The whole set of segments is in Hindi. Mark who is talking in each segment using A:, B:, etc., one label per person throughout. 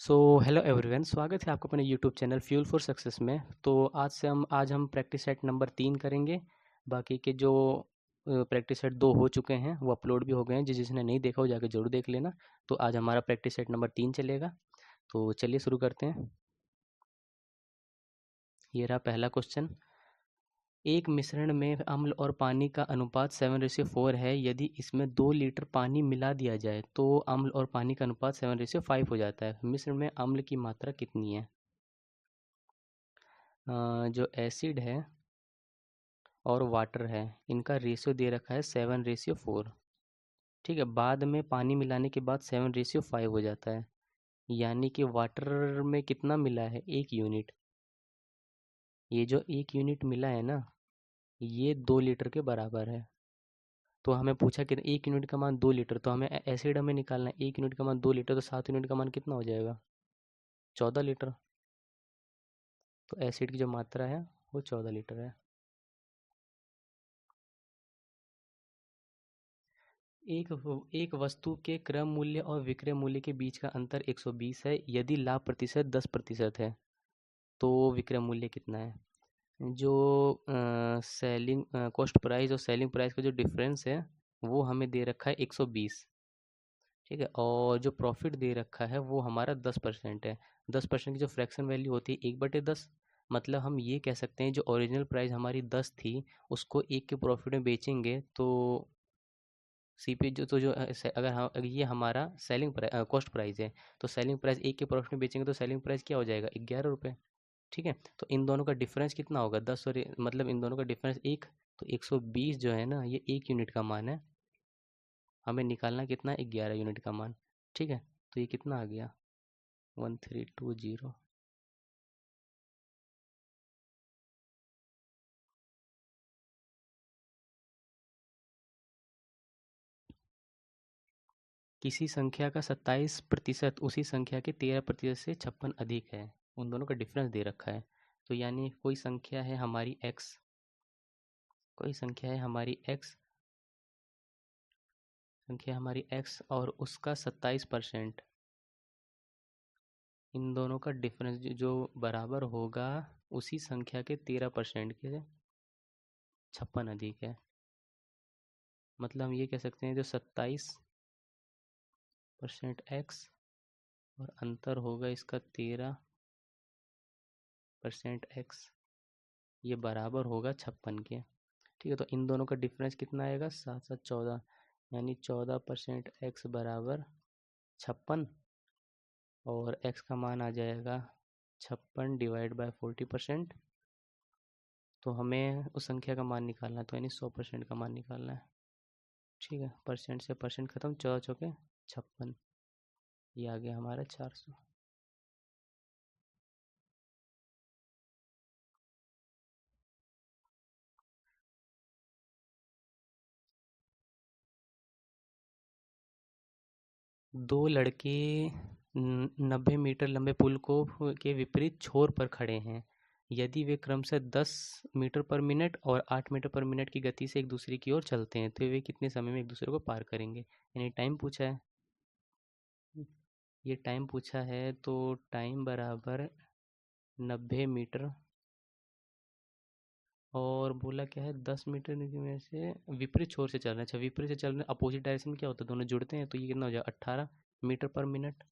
A: सो हेलो एवरीवन, स्वागत है आपका अपने YouTube channel fuel for success में। तो आज हम प्रैक्टिस सेट नंबर 3 करेंगे। बाकी के जो प्रैक्टिस सेट 2 हो चुके हैं वो अपलोड भी हो गए हैं। जिसने नहीं देखा हो जाके ज़रूर देख लेना। तो आज हमारा प्रैक्टिस सेट नंबर 3 चलेगा। तो चलिए शुरू करते हैं। ये रहा पहला क्वेश्चन। एक मिश्रण में अम्ल और पानी का अनुपात 7:4 है। यदि इसमें 2 लीटर पानी मिला दिया जाए तो अम्ल और पानी का अनुपात 7:5 हो जाता है। मिश्रण में अम्ल की मात्रा कितनी है? जो एसिड है और वाटर है, इनका रेशियो दे रखा है 7:4। ठीक है, बाद में पानी मिलाने के बाद 7:5 हो जाता है। यानी कि वाटर में कितना मिला है? 1 यूनिट। ये जो 1 यूनिट मिला है ना, ये 2 लीटर के बराबर है। तो हमें पूछा कि 1 यूनिट का मान 2 लीटर, तो हमें एसिड हमें निकालना है। 1 यूनिट का मान 2 लीटर, तो 7 यूनिट का मान कितना हो जाएगा? 14 लीटर। तो एसिड की जो मात्रा है वो 14 लीटर है। एक वस्तु के क्रय मूल्य और विक्रय मूल्य के बीच का अंतर 120 है। यदि लाभ प्रतिशत 10% है तो विक्रय मूल्य कितना है? जो सेलिंग कॉस्ट प्राइस और सेलिंग प्राइस का जो डिफरेंस है वो हमें दे रखा है 120। ठीक है, और जो प्रॉफिट दे रखा है वो हमारा 10% है। 10% की जो फ्रैक्शन वैल्यू होती है 1/10। मतलब हम ये कह सकते हैं जो ओरिजिनल प्राइस हमारी 10 थी, उसको 1 के प्रॉफिट में बेचेंगे तो सीपी जो अगर हम अगर ये हमारा सेलिंग कॉस्ट प्राइस है, तो सेलिंग प्राइस 1 के प्रॉफिट में बेचेंगे तो सेलिंग प्राइस क्या हो जाएगा? 11 रुपये। ठीक है, तो इन दोनों का डिफरेंस कितना होगा? 10 और मतलब इन दोनों का डिफरेंस 1। तो 120 जो है ना, ये 1 यूनिट का मान है। हमें निकालना कितना है? 11 यूनिट का मान। ठीक है, तो ये कितना आ गया? 1320। किसी संख्या का 27% उसी संख्या के 13% से 56 अधिक है। उन दोनों का डिफरेंस दे रखा है। तो यानी कोई संख्या है हमारी x, कोई संख्या है हमारी x, संख्या हमारी x और उसका 27%। इन दोनों का डिफरेंस जो बराबर होगा उसी संख्या के 13% के 56 अधिक है। मतलब हम ये कह सकते हैं जो 27% x और अंतर होगा इसका 13% x, ये बराबर होगा 56 के। ठीक है, तो इन दोनों का डिफरेंस कितना आएगा? 7 7 14, यानी 14% x बराबर 56। और x का मान आ जाएगा 56/40%। तो हमें उस संख्या का मान निकालना है, तो यानी 100% का मान निकालना है। ठीक है, परसेंट से परसेंट खत्म, 14 चौके 56। ये आ गया हमारा 400। दो लड़के 90 मीटर लंबे पुल को के विपरीत छोर पर खड़े हैं। यदि वे क्रमशः 10 मीटर पर मिनट और 8 मीटर पर मिनट की गति से एक दूसरे की ओर चलते हैं तो वे कितने समय में एक दूसरे को पार करेंगे? यानी टाइम पूछा है। ये टाइम पूछा है, तो टाइम बराबर 90 मीटर, और बोला क्या है? 10 मीटर में से विपरीत छोर से चल रहे हैं। अच्छा, विपरीत से चल रहे हैं, अपोजिट डायरेक्शन क्या होता है? दोनों जुड़ते हैं, तो ये कितना हो जाएगा? 18 मीटर पर मिनट।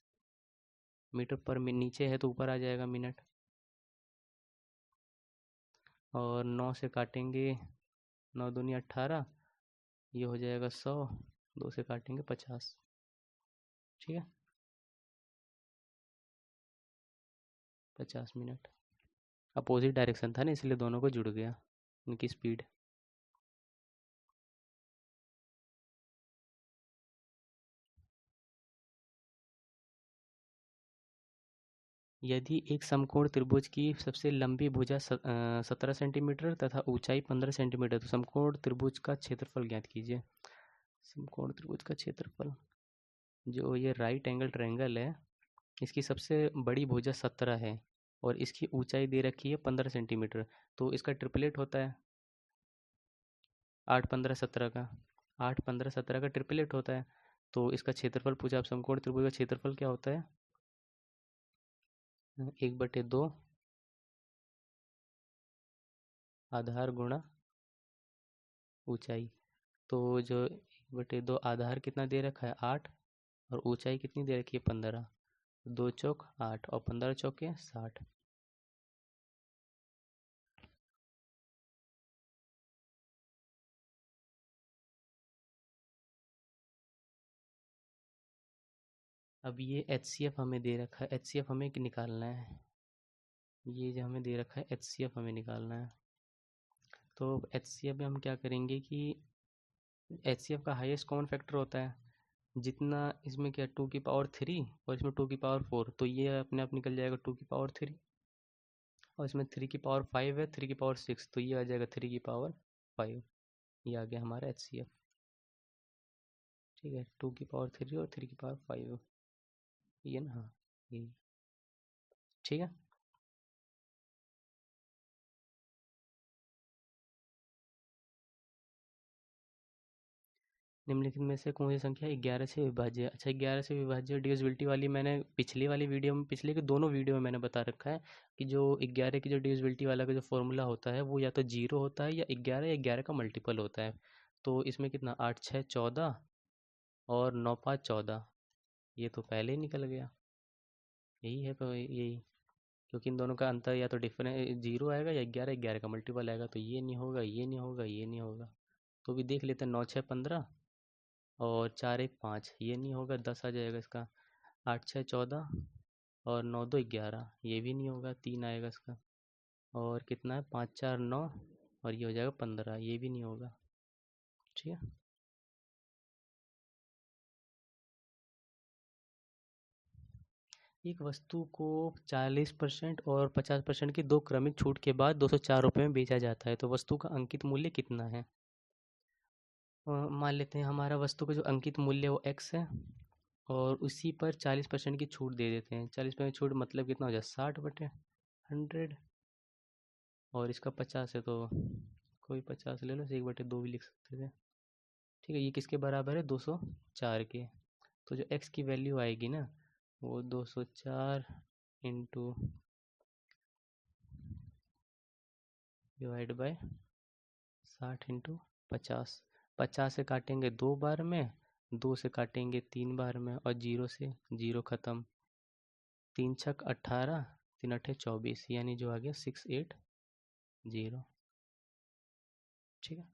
A: मीटर पर नीचे है तो ऊपर आ जाएगा मिनट। और 9 से काटेंगे, 9 दूनी 18, ये हो जाएगा 100। 2 से काटेंगे 50। ठीक है, 50 मिनट। अपोजिट डायरेक्शन था ना, इसलिए दोनों को जुड़ गया इनकी स्पीड। यदि एक समकोण त्रिभुज की सबसे लंबी भुजा 17 सेंटीमीटर तथा ऊंचाई 15 सेंटीमीटर, तो समकोण त्रिभुज का क्षेत्रफल ज्ञात कीजिए। समकोण त्रिभुज का क्षेत्रफल, जो ये राइट एंगल ट्रायंगल है, इसकी सबसे बड़ी भुजा 17 है और इसकी ऊंचाई दे रखी है 15 सेंटीमीटर। तो इसका ट्रिपलेट होता है 8 15 17 का। 8 15 17 का ट्रिपलेट होता है। तो इसका क्षेत्रफल पूछा आप, समकोण त्रिभुज का क्षेत्रफल क्या होता है? 1/2 आधार गुणा ऊंचाई। तो जो 1/2 आधार कितना दे रखा है 8, और ऊंचाई कितनी दे रखी है 15। 2 चौक 8 और 15 चौके 60। अब ये HCF हमें दे रखा है, HCF हमें निकालना है। ये जो हमें दे रखा है HCF हमें निकालना है। तो HCF में हम क्या करेंगे कि HCF का हाईएस्ट कॉमन फैक्टर होता है, जितना इसमें क्या 2 की पावर 3 और इसमें 2 की पावर 4, तो ये अपने आप निकल जाएगा 2 की पावर 3। और इसमें 3 की पावर 5 है, 3 की पावर 6, तो ये आ जाएगा 3 की पावर 5। ये आ गया हमारा HCF। ठीक है, 2 की पावर 3 और 3 की पावर 5, ये ना, हाँ ये। ठीक है। निम्नलिखित में से कौन सी संख्या 11 से विभाज्य है? अच्छा, 11 से विभाज्य डिविजिबिलिटी वाली मैंने पिछली वाली वीडियो में, पिछले के दोनों वीडियो में मैंने बता रखा है कि जो 11 की जो डिविजिबिलिटी वाला का जो फॉर्मूला होता है वो या तो 0 होता है या 11 का मल्टीपल होता है। तो इसमें कितना 8 6 14 और 9 5 14, ये तो पहले ही निकल गया। यही है, तो यही, क्योंकि इन दोनों का अंतर या तो डिफरेंस 0 आएगा या 11 का मल्टीपल आएगा, तो ये नहीं होगा, ये नहीं होगा, ये नहीं होगा। तो भी देख लेते हैं, 9 6 15 और 4 1 5, ये नहीं होगा, 10 आ जाएगा इसका। 8 6 14 और 9 2 11, ये भी नहीं होगा, 3 आएगा इसका। और कितना है 5 4 9 और ये हो जाएगा 15, ये भी नहीं होगा। ठीक है। एक वस्तु को 40% और 50% की 2 क्रमिक छूट के बाद 204 रुपये में बेचा जाता है, तो वस्तु का अंकित मूल्य कितना है? मान लेते हैं हमारा वस्तु का जो अंकित मूल्य वो x है, और उसी पर 40% की छूट दे देते हैं। 40% छूट मतलब कितना हो जाए 60/100, और इसका 50 है तो कोई 50 ले लो, 1/2 भी लिख सकते थे। ठीक है, ये किसके बराबर है 204 के। तो जो x की वैल्यू आएगी ना, वो 204 इंटू डिवाइड बाय 60 इंटू 50। 50 से काटेंगे 2 बार में, 2 से काटेंगे 3 बार में, और 0 से 0 ख़त्म। 3 छक 18, 3 अठे 24, यानी जो आ गया 680। ठीक है।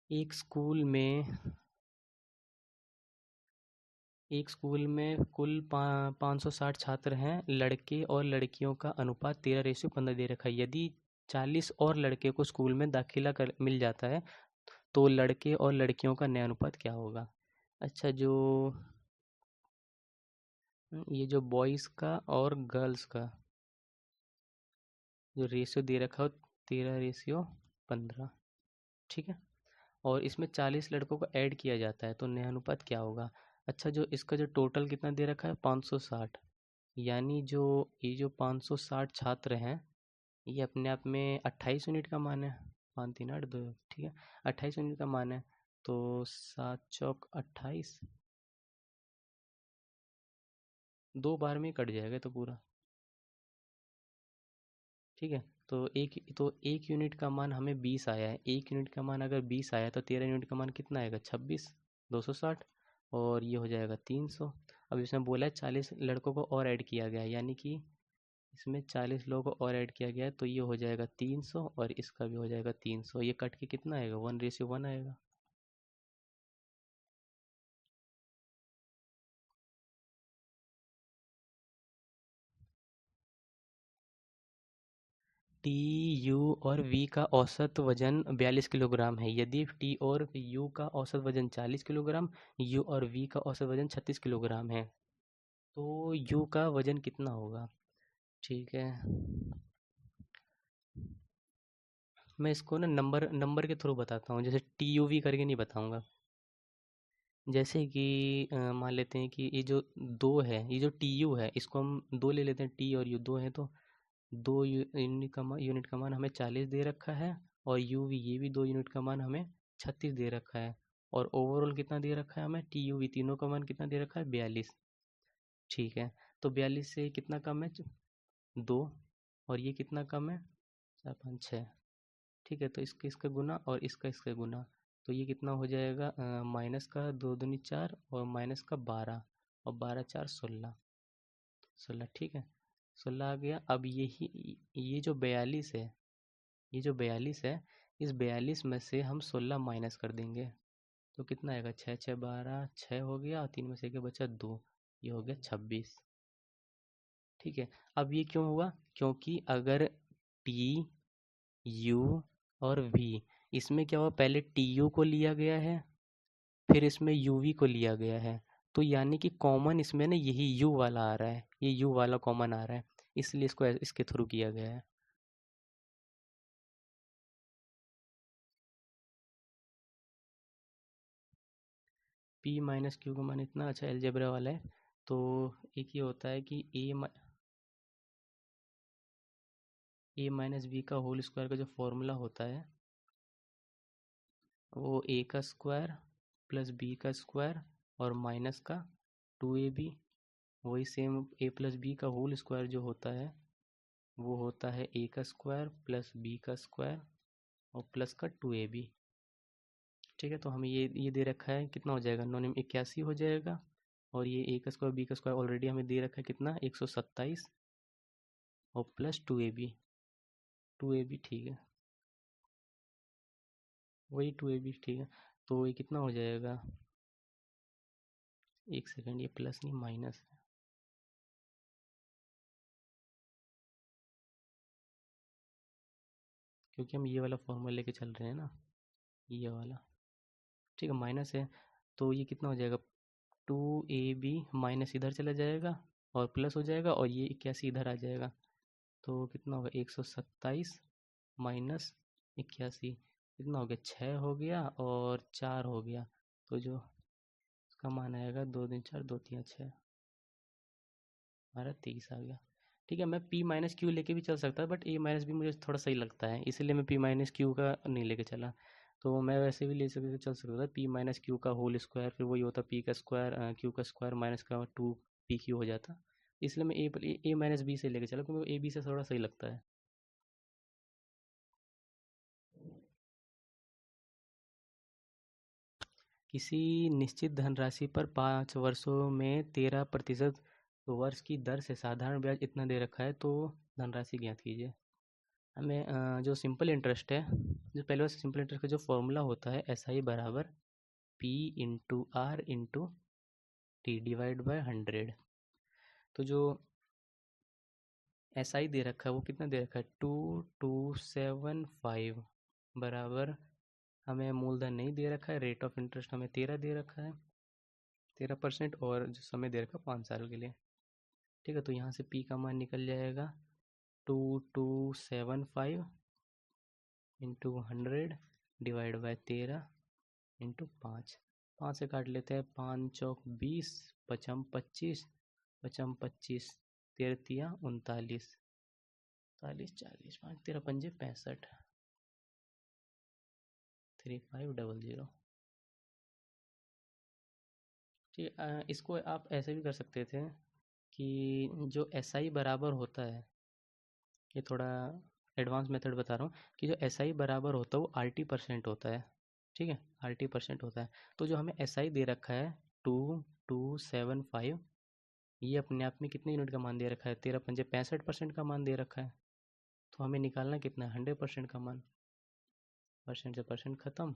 A: एक स्कूल में कुल 560 छात्र हैं। लड़के और लड़कियों का अनुपात 13:15 दे रखा है। यदि 40 और लड़के को स्कूल में दाखिला कर मिल जाता है, तो लड़के और लड़कियों का नया अनुपात क्या होगा? अच्छा, ये जो बॉयज़ का और गर्ल्स का जो रेशियो दे रखा हो 13:15, ठीक है। और इसमें 40 लड़कों को ऐड किया जाता है, तो नया अनुपात क्या होगा? अच्छा, जो इसका जो टोटल कितना दे रखा है 560, यानी जो ये जो 560 छात्र हैं, ये अपने आप में 28 यूनिट का मान है। 5 3 8 2, ठीक है, 28 यूनिट का मान है। तो 7 चौक 28, 2 बार में कट जाएगा तो पूरा। ठीक है, तो एक यूनिट का मान हमें 20 आया है। एक यूनिट का मान अगर 20 आया तो 13 यूनिट का मान कितना आएगा 26, 260, और ये हो जाएगा 300। अब इसमें बोला है 40 लड़कों को और ऐड किया गया है, यानी कि इसमें 40 लोगों को और ऐड किया गया है, तो ये हो जाएगा 300 और इसका भी हो जाएगा 300। ये कट के कितना आएगा 1:1 आएगा। टी, यू और वी का औसत वजन 42 किलोग्राम है। यदि टी और यू का औसत वजन 40 किलोग्राम, यू और वी का औसत वजन 36 किलोग्राम है, तो यू का वजन कितना होगा? ठीक है, मैं इसको ना नंबर नंबर के थ्रू बताता हूँ, जैसे टी यू वी करके नहीं बताऊँगा। जैसे कि मान लेते हैं कि ये जो दो है, ये जो टी यू है, इसको हम दो ले लेते हैं, टी और यू दो है, तो दो यूनिट का मान हमें 40 दे रखा है, और यू वी ये भी 2 यूनिट का मान हमें 36 दे रखा है। और ओवरऑल कितना दे रखा है हमें, टी यू वी तीनों का मान कितना दे रखा है 42। ठीक है, तो 42 से कितना कम है 2, और ये कितना कम है 4 5 6। ठीक है, तो इसका इसका गुना और इसका गुना, तो ये कितना हो जाएगा माइनस का 2 दूनी 4 और माइनस का 12 और 12 4 16, 16। ठीक है, 16 आ गया। अब ये जो 42 है, ये जो 42 है, इस 42 में से हम 16 माइनस कर देंगे तो कितना आएगा 6 6 12, 6 हो गया और 3 में से एक बचा 2, ये हो गया 26। ठीक है, अब ये क्यों हुआ, क्योंकि अगर टी यू और वी, इसमें क्या हुआ, पहले टी यू को लिया गया है, फिर इसमें यू वी को लिया गया है, तो यानी कि कॉमन इसमें ना यही यू वाला आ रहा है, ये यू वाला कॉमन आ रहा है, इसलिए इसको इसके थ्रू किया गया है। पी माइनस क्यू का मान इतना, अच्छा एलजेब्रा वाला है, तो एक ये होता है कि ए माइनस बी का होल स्क्वायर का जो फॉर्मूला होता है वो ए का स्क्वायर प्लस बी का स्क्वायर और माइनस का 2ab, वही सेम ए प्लस बी का होल स्क्वायर जो होता है वो होता है ए का स्क्वायर प्लस बी का स्क्वायर और प्लस का 2ab। ठीक है, तो हमें ये दे रखा है कितना हो जाएगा, 9 में 81 हो जाएगा, और ये ए का स्क्वायर बी का स्क्वायर ऑलरेडी हमें दे रखा है कितना 127 और प्लस 2ab, 2ab। ठीक है, वही 2ab। ठीक है, तो ये कितना हो जाएगा, एक सेकेंड, ये प्लस नहीं माइनस है, क्योंकि हम ये वाला फॉर्मूला लेके चल रहे हैं ना, ये वाला। ठीक है, माइनस है, तो ये कितना हो जाएगा 2ab, माइनस इधर चला जाएगा और प्लस हो जाएगा, और ये 81 इधर आ जाएगा, तो कितना होगा 127 माइनस 81, कितना हो गया 6 हो गया और 4 हो गया, तो जो इसका मान आएगा 2 3 4 2 3 6, हमारा 23 आ गया। ठीक है, मैं पी माइनस क्यू लेके भी चल सकता है, बट ए माइनस भी मुझे थोड़ा सही लगता है, इसलिए मैं पी माइनस क्यू का नहीं लेके चला। तो मैं वैसे भी ले सकता चल सकता था पी माइनस क्यू का होल स्क्वायर, फिर वही होता पी का स्क्वायर क्यू का स्क्वायर माइनस का 2 पी क्यू हो जाता, इसलिए मैं ए माइनस बी से लेके चला, क्योंकि ए बी से थोड़ा सही लगता है। किसी निश्चित धनराशि पर 5 वर्षों में 13% वर्ष की दर से साधारण ब्याज इतना दे रखा है, तो धनराशि ज्ञात कीजिए। हमें जो सिंपल इंटरेस्ट है, जो पहले वाला सिंपल इंटरेस्ट का जो फॉर्मूला होता है एस आई बराबर P into R into T divide by 100। तो जो एस आई दे रखा है वो कितना दे रखा है 2275 बराबर, हमें मूलधन नहीं दे रखा है, रेट ऑफ इंटरेस्ट हमें 13 दे रखा है 13%, और जो समय दे रखा है 5 साल के लिए। ठीक है, तो यहाँ से पी का मान निकल जाएगा 2275 इंटू 100 डिवाइड बाय 13 इंटू 5, 5 से काट लेते हैं, 5 चौक 20, पचम 25, पचम 25, 13 39, 39 40, 5 13 पंजे 65, 3500। ठीक है, इसको आप ऐसे भी कर सकते थे कि जो एस आई बराबर होता है, ये थोड़ा एडवांस मेथड बता रहा हूँ, कि जो एस आई बराबर होता है वो आर टी परसेंट होता है। ठीक है, आर टी परसेंट होता है, तो जो हमें एस आई दे रखा है 2275, ये अपने आप में कितने यूनिट का मान दे रखा है 13 पंजे 65% का मान दे रखा है, तो हमें निकालना कितना है 100% का मान, परसेंट से परसेंट खत्म,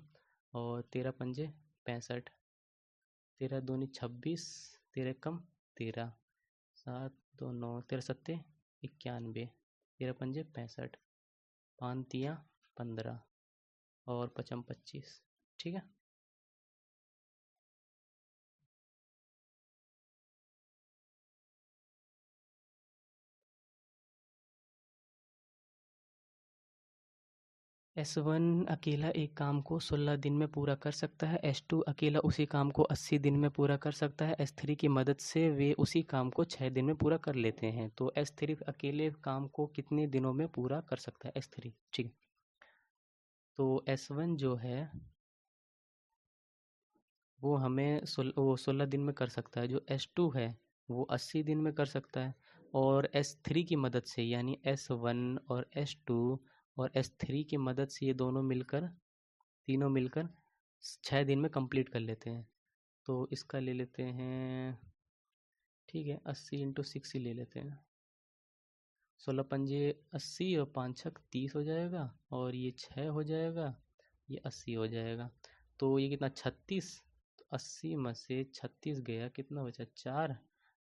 A: और 13 पंजे 65, 13 दूनी 26, 13 कम 13, 7 2 9, 13 सत्ते 91, 13 पंजे 65, 5 तियाँ 15 और पचम 25। ठीक है, S1 अकेला एक काम को 16 दिन में पूरा कर सकता है, S2 अकेला उसी काम को 80 दिन में पूरा कर सकता है, S3 की मदद से वे उसी काम को 6 दिन में पूरा कर लेते हैं, तो S3 अकेले काम को कितने दिनों में पूरा कर सकता है S3। ठीक है, तो S1 जो है वो हमें 16 दिन में कर सकता है। जो S2 है वो 80 दिन में कर सकता है। और S3 की मदद से, यानी S1 और S2 और S3 की मदद से ये दोनों मिलकर, तीनों मिलकर 6 दिन में कंप्लीट कर लेते हैं। तो इसका ले लेते हैं, ठीक है, 80 × 6 ही ले लेते हैं। 16 पंजे 80 और 5 छक 30 हो जाएगा, और ये 6 हो जाएगा, ये 80 हो जाएगा। तो ये कितना, 36। तो 80 में से 36 गया, कितना बचा, 4,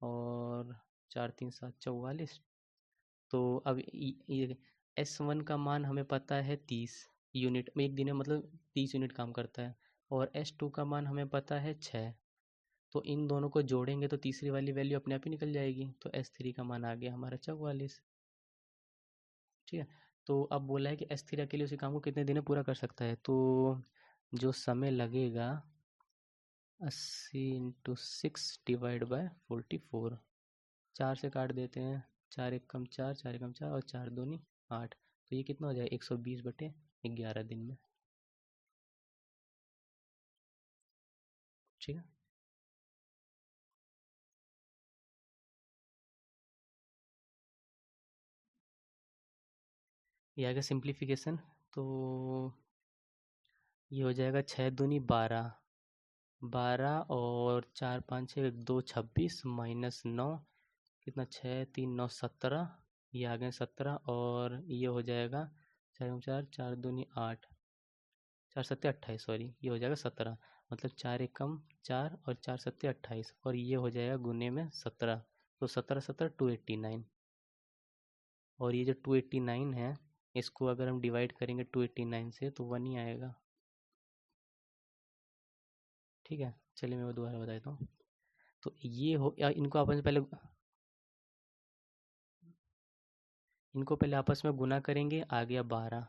A: और 4 × 3 = 7 = 44। तो अब ये S1 का मान हमें पता है 30 यूनिट में, एक दिन में मतलब 30 यूनिट काम करता है। और S2 का मान हमें पता है 6। तो इन दोनों को जोड़ेंगे तो तीसरी वाली वैल्यू अपने आप ही निकल जाएगी। तो S3 का मान आ गया हमारा 44। ठीक है। तो अब बोला है कि S3 अकेले उसी काम को कितने दिन में पूरा कर सकता है। तो जो समय लगेगा 80 × 6 / 44, 4 से काट देते हैं, 4 × 1 = 4, 4 × 4 और 4 दूनी 8। तो ये कितना हो जाएगा, 120/11 दिन में। ठीक है। ये आएगा सिंप्लीफिकेशन। तो ये हो जाएगा 6 दूनी 12, 12 और 4 5 6 2 26 -9, कितना, 6 3 9 17। ये आ गए 17, और ये हो जाएगा 4 × 4, 4 दूनी 8, 4 7 28, सॉरी, ये हो जाएगा 17। मतलब 4 × 4 और 4 7 28, और ये हो जाएगा गुने में 17। तो 17 17 289। और ये जो 289 है, इसको अगर हम डिवाइड करेंगे 289 से तो 1 ही आएगा। ठीक है, चलिए मैं वो दोबारा बता देता हूँ। तो ये हो या इनको पहले आपस में गुना करेंगे, आ गया 12।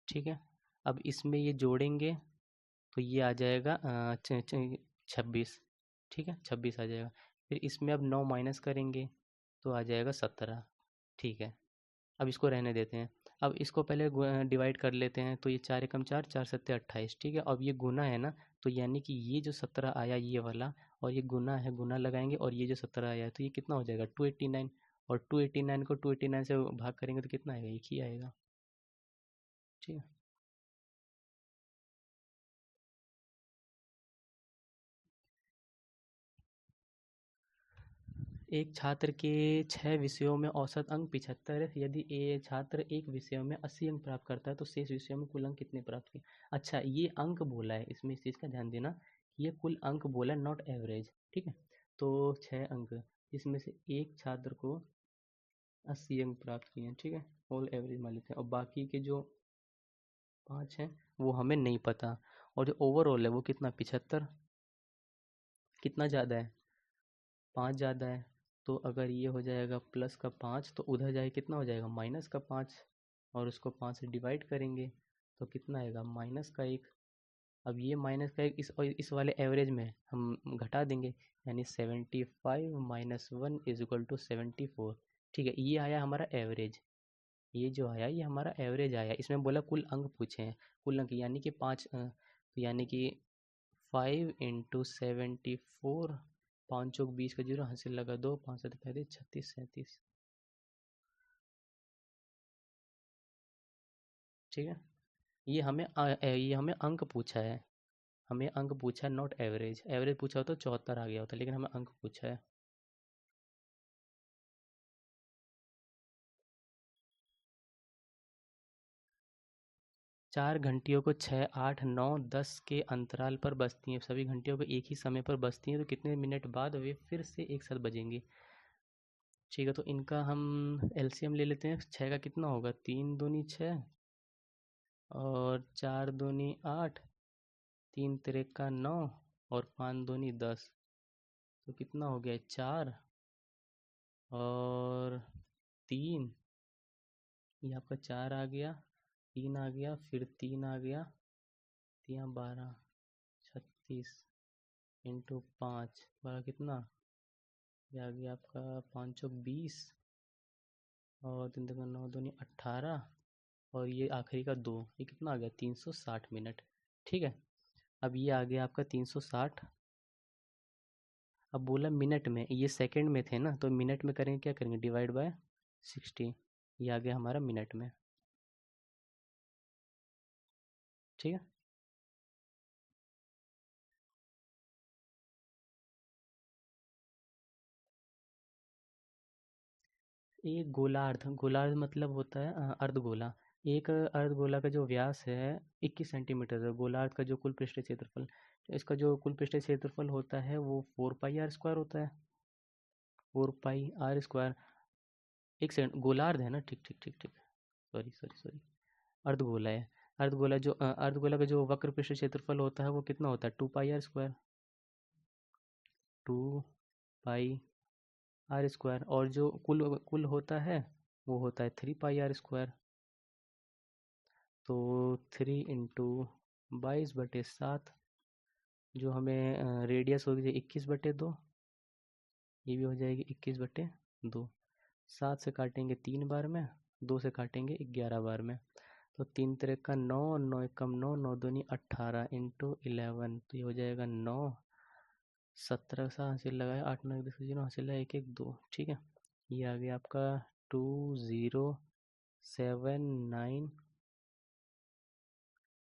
A: ठीक है। अब इसमें ये जोड़ेंगे तो ये आ जाएगा 26। ठीक है, 26 आ जाएगा। फिर इसमें अब 9 माइनस करेंगे तो आ जाएगा 17। ठीक है। अब इसको रहने देते हैं। अब इसको पहले डिवाइड कर लेते हैं। तो ये 4 × 4, 4 7 28। ठीक है। अब ये गुना है ना, तो यानी कि ये जो 17 आया ये वाला, और ये गुना है, गुना लगाएंगे, और ये जो 17 आया है, तो ये कितना हो जाएगा, 289। और 289 को 289 से भाग करेंगे तो कितना आएगा, एक ही आएगा। ठीक है। एक छात्र के 6 विषयों में औसत अंक 75 है। यदि ए छात्र एक विषय में 80 अंक प्राप्त करता है तो शेष विषयों में कुल अंक कितने प्राप्त किए। अच्छा, ये अंक बोला है, इसमें इस चीज़ का ध्यान देना, ये कुल अंक बोला है, नॉट एवरेज। ठीक है। तो 6 अंक, इसमें से एक छात्र को 80 अंक प्राप्त किए हैं। ठीक है, ऑल एवरेज मान लेते हैं, और बाकी के जो 5 हैं वो हमें नहीं पता। और जो ओवरऑल है वो कितना, 75। कितना ज़्यादा है, 5 ज़्यादा है। तो अगर ये हो जाएगा +5, तो उधर जाए कितना हो जाएगा, -5, और उसको 5 से डिवाइड करेंगे तो कितना आएगा, -1। अब ये -1 इस वाले एवरेज में हम घटा देंगे, यानी 75 - 1 = 74। ठीक है, ये आया हमारा एवरेज। ये जो आया ये हमारा एवरेज आया। इसमें बोला कुल अंक पूछे हैं, कुल अंक यानी कि 5, तो यानी कि 5 × 74, 5 चौक 20 का 0, हासिल लगा 2, 5 7 35 36 37। ठीक है। ये हमें अंक पूछा है, हमें अंक पूछा है, नॉट एवरेज। एवरेज पूछा हो तो 74 आ गया होता, लेकिन हमें अंक पूछा है। 4 घंटियों को 6 8 9 10 के अंतराल पर बजती हैं। सभी घंटियों को एक ही समय पर बजती हैं, तो कितने मिनट बाद वे फिर से एक साथ बजेंगी। ठीक है, तो इनका हम एलसीएम ले लेते हैं। 6 का कितना होगा, 3 दूनी 6, और 4 दूनी 8, 3 तिरेका 9, और 5 दूनी 10। तो कितना हो गया, 4 और 3, ये आपका 4 आ गया, 3 आ गया, फिर 3 आ गया, 12 36 इंटू 5, 12 कितना, ये आ गया आपका 5 चौक 20, और 3 दूनी 9 दूनी 18, और ये आखिरी का 2, ये कितना आ गया, 360 मिनट। ठीक है। अब ये आ गया आपका 360 अब बोला मिनट में, ये सेकंड में थे ना, तो मिनट में करेंगे, क्या करेंगे, डिवाइड बाय 60, ये आ गया हमारा मिनट में। ठीक है। एक गोलार्ध, गोलार्ध मतलब होता है अर्धगोला। एक अर्धगोला का जो व्यास है 21 सेंटीमीटर है, गोलार्ध का जो कुल पृष्ठीय क्षेत्रफल, इसका जो कुल पृष्ठीय क्षेत्रफल होता है वो 4 पाई r² होता है, 4 पाई r²। एक सेकंड, गोलार्ध है ना, ठीक ठीक ठीक ठीक, सॉरी सॉरी सॉरी, अर्धगोला है। अर्धगोला का जो वक्र पृष्ठ क्षेत्रफल होता है वो कितना होता है, 2 पाई r², 2 पाई r²। और जो कुल कुल होता है वो होता है 3 पाई r²। तो 3 × 22/7, जो हमें रेडियस होगी 21/2, ये भी हो जाएगी 21/2। 7 से काटेंगे 3 बार में, 2 से काटेंगे 11 बार में, तो 3 × 3 = 9, 9 × 1 = 9, 9 दूनी 18 × 11, तो ये हो जाएगा 9। 17 सा हासिल लगाया, 8 9 10 0 हासिल है, 1 1 2। ठीक है, ये आ गया आपका 2079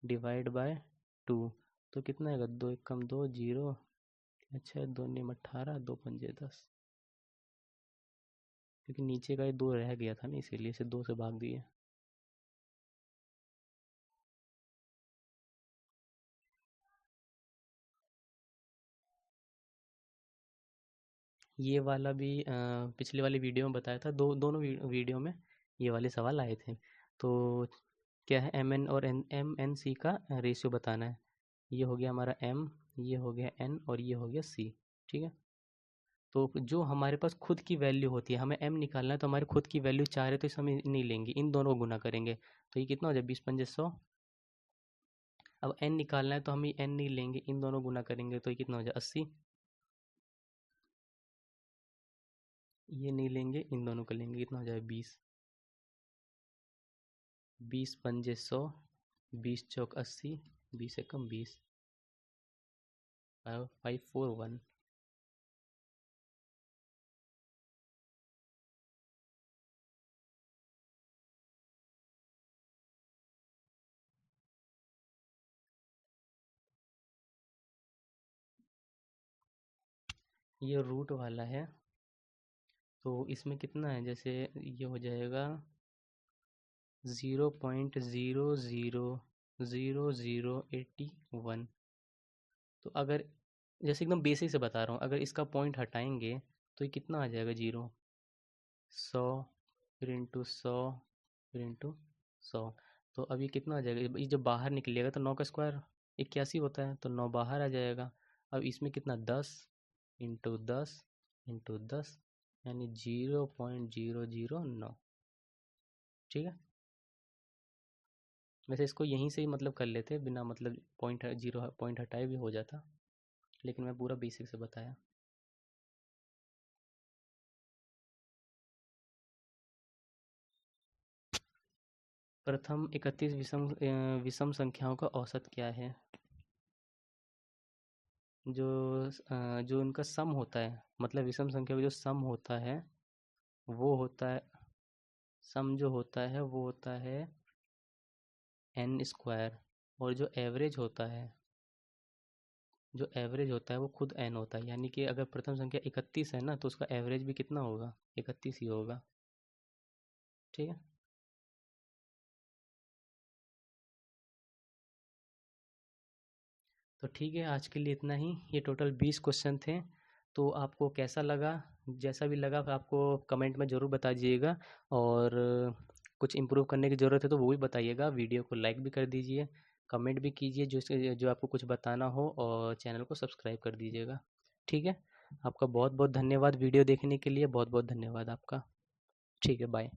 A: डिवाइड बाय 2, तो कितना आएगा, 2 1 = 2 0, अच्छा 2 9 18, 2 5 10, क्योंकि नीचे का ये 2 रह गया था ना, इसीलिए इसे 2 से भाग दिए। ये वाला भी पिछले वाली वीडियो में बताया था, दोनों वीडियो में ये वाले सवाल आए थे। तो क्या है, एम एन और एम एन सी का रेशियो बताना है। ये हो गया हमारा एम, ये हो गया एन, और ये हो गया सी। ठीक है, तो जो हमारे पास खुद की वैल्यू होती है, हमें एम निकालना है, तो हमारी खुद की वैल्यू 4 है, तो इसे हम नहीं लेंगे, इन दोनों को गुना करेंगे, तो ये कितना हो जाए, 20 × 5 = 100। अब एन निकालना है तो हम एन नहीं लेंगे, इन दोनों गुना करेंगे, तो ये कितना हो जाए, 80। ये नहीं लेंगे, इन दोनों को लेंगे, कितना हो जाए, 20। 20 × 5 = 100, 20 चौक 80, 20 एकम 20, 541। ये रूट वाला है, तो इसमें कितना है, जैसे ये हो जाएगा 0.0000081। तो अगर, जैसे एकदम बेसिक से बता रहा हूँ, अगर इसका पॉइंट हटाएंगे तो ये कितना आ जाएगा, 0, 100, फिर इंटू 100, फिर इंटू 100। तो अब ये कितना आ जाएगा, ये जब बाहर निकलेगा तो 9 का स्क्वायर 81 होता है, तो 9 बाहर आ जाएगा। अब इसमें कितना, 10 इंटू 10 इंटू 10, यानी 0.009। ठीक है, वैसे इसको यहीं से ही मतलब कर लेते, बिना मतलब पॉइंट, 0 पॉइंट हटाए भी हो जाता, लेकिन मैं पूरा बेसिक से बताया। प्रथम 31 विषम संख्याओं का औसत क्या है। जो जो उनका सम होता है, मतलब विषम संख्या का जो सम होता है वो होता है, सम जो होता है वो होता है n², और जो एवरेज होता है, जो एवरेज होता है वो खुद n होता है, यानी कि अगर प्रथम संख्या 31 है ना, तो उसका एवरेज भी कितना होगा, 31 ही होगा। ठीक है, तो ठीक है, आज के लिए इतना ही। ये टोटल 20 क्वेश्चन थे। तो आपको कैसा लगा, जैसा भी लगा आपको कमेंट में ज़रूर बता दीजिएगा, और कुछ इम्प्रूव करने की ज़रूरत है तो वो भी बताइएगा। वीडियो को लाइक भी कर दीजिए, कमेंट भी कीजिए जो आपको कुछ बताना हो, और चैनल को सब्सक्राइब कर दीजिएगा। ठीक है, आपका बहुत बहुत धन्यवाद वीडियो देखने के लिए, बहुत बहुत धन्यवाद आपका। ठीक है, बाय।